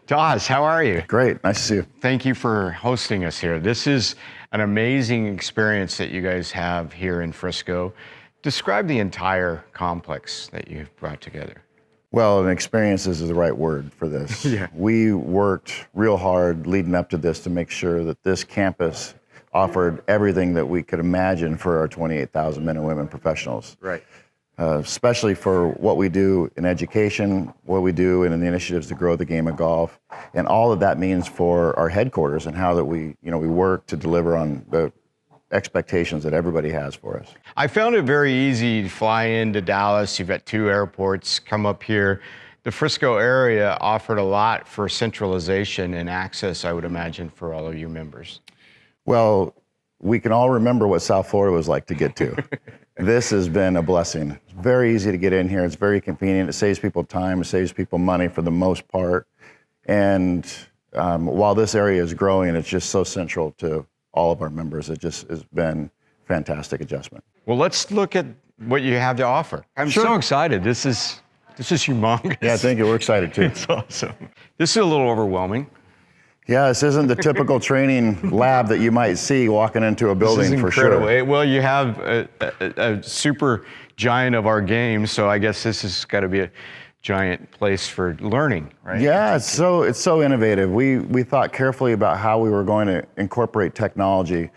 Dawes, how are you? Great, nice to see you. Thank you for hosting us here. This is an amazing experience that you guys have here in Frisco. Describe the entire complex that you've brought together. Well, an experience is the right word for this. Yeah. We worked real hard leading up to this to make sure that this campus offered everything that we could imagine for our 28,000 men and women professionals. Right. Especially for what we do in education, what we do in the initiatives to grow the game of golf, and all of that means for our headquarters and how that we work to deliver on the expectations that everybody has for us. I found it very easy to fly into Dallas. You've got 2 airports, come up here. The Frisco area offered a lot for centralization and access, I would imagine, for all of you members. Well, we can all remember what South Florida was like to get to. This has been a blessing. It's very easy to get in here. It's very convenient. It saves people time. It saves people money for the most part. And while this area is growing, it's just so central to all of our members. It just has been a fantastic adjustment. Well, let's look at what you have to offer. I'm so excited. This is humongous. Yeah, thank you. We're excited too. It's awesome. This is a little overwhelming. Yeah, this isn't the typical training lab that you might see walking into a building for sure. Well, you have a super giant of our game, so I guess this has got to be a giant place for learning, right? Yeah, it's so innovative. We thought carefully about how we were going to incorporate technology,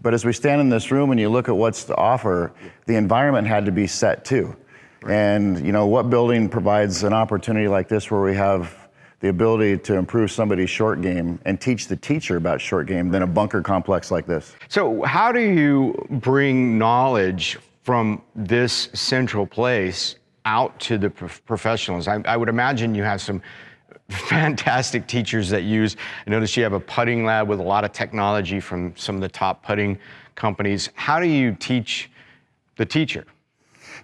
but as we stand in this room and you look at what's to offer, the environment had to be set too. Right. And what building provides an opportunity like this where we have the ability to improve somebody's short game and teach the teacher about short game than a bunker complex like this. So how do you bring knowledge from this central place out to the professionals? I would imagine you have some fantastic teachers that use, I noticed you have a putting lab with a lot of technology from some of the top putting companies. How do you teach the teacher?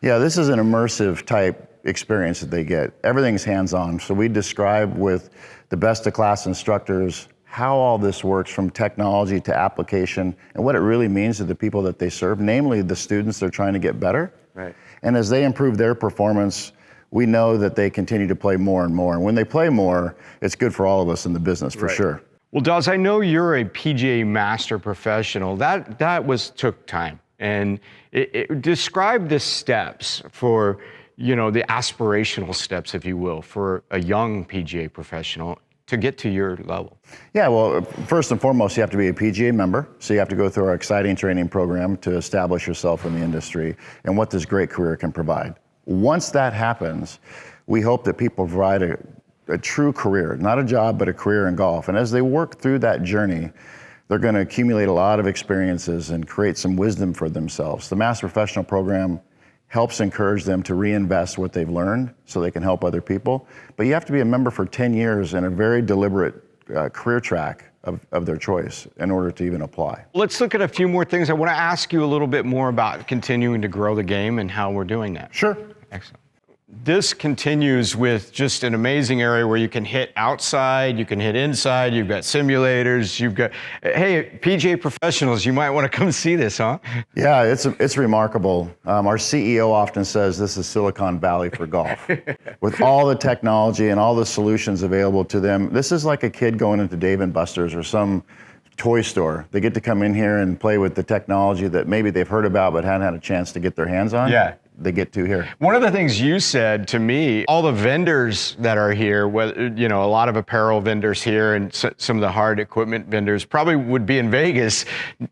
Yeah, this is an immersive type experience that they get. Everything's hands-on. So we describe with the best of class instructors how all this works from technology to application and what it really means to the people that they serve, namely the students they're trying to get better. Right. And as they improve their performance, we know that they continue to play more and more. And when they play more, it's good for all of us in the business for sure. Well, Dawes, I know you're a PGA master professional. That took time. And describe the steps for the aspirational steps, if you will, for a young PGA professional to get to your level. Yeah, well, first and foremost, you have to be a PGA member. So you have to go through our exciting training program to establish yourself in the industry and what this great career can provide. Once that happens, we hope that people provide a true career, not a job, but a career in golf. And as they work through that journey, they're going to accumulate a lot of experiences and create some wisdom for themselves. The Master Professional Program helps encourage them to reinvest what they've learned so they can help other people. But you have to be a member for 10 years in a very deliberate career track of their choice in order to even apply. Let's look at a few more things. I want to ask you a little bit more about continuing to grow the game and how we're doing that. Sure. Excellent. This continues with just an amazing area where you can hit outside, you can hit inside, you've got simulators, you've got, hey, PGA professionals, you might want to come see this, huh? Yeah, it's remarkable. Our CEO often says this is Silicon Valley for golf. With all the technology and all the solutions available to them, this is like a kid going into Dave & Buster's or some toy store. They get to come in here and play with the technology that maybe they've heard about but hadn't had a chance to get their hands on. Yeah. They get to here. One of the things you said to me, all the vendors that are here, whether, a lot of apparel vendors here and some of the hard equipment vendors probably would be in Vegas.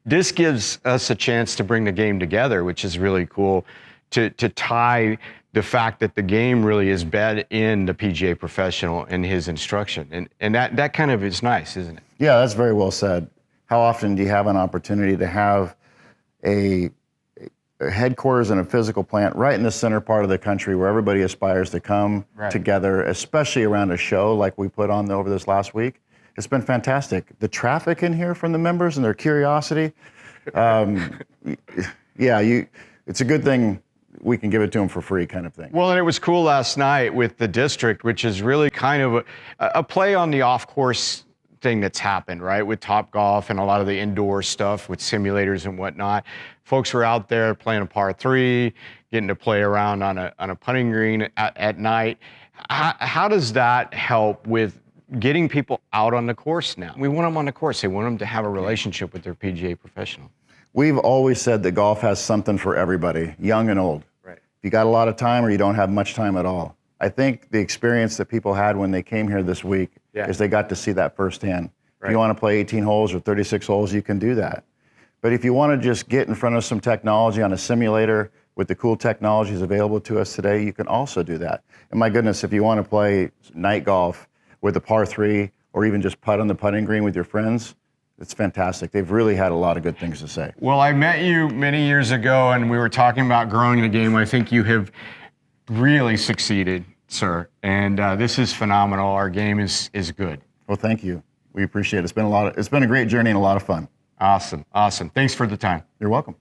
This gives us a chance to bring the game together, which is really cool, to tie the fact that the game really is bed in the PGA professional and his instruction. And that kind of is nice, isn't it? Yeah, that's very well said. How often do you have an opportunity to have a headquarters and a physical plant right in the center part of the country where everybody aspires to come together, especially around a show like we put on over this last week? It's been fantastic. The traffic in here from the members and their curiosity, it's a good thing we can give it to them for free kind of thing. Well, and it was cool last night with the district, which is really kind of a play on the off-course thing that's happened, right? With Topgolf and a lot of the indoor stuff with simulators and whatnot. Folks were out there playing a par 3, getting to play around on a putting green at night. How does that help with getting people out on the course now. We want them on the course. They want them to have a relationship with their PGA professional. We've always said that golf has something for everybody, young and old. Right. If you got a lot of time or you don't have much time at all. I think the experience that people had when they came here this week is they got to see that firsthand. If you want to play 18 holes or 36 holes, you can do that. But if you want to just get in front of some technology on a simulator with the cool technologies available to us today, you can also do that. And my goodness, if you want to play night golf with a par 3 or even just putt on the putting green with your friends, it's fantastic. They've really had a lot of good things to say. Well, I met you many years ago and we were talking about growing the game. I think you have really succeeded, sir. And this is phenomenal. Our game is good. Well, thank you. We appreciate it. It's been a great journey and a lot of fun. Awesome. Awesome. Thanks for the time. You're welcome.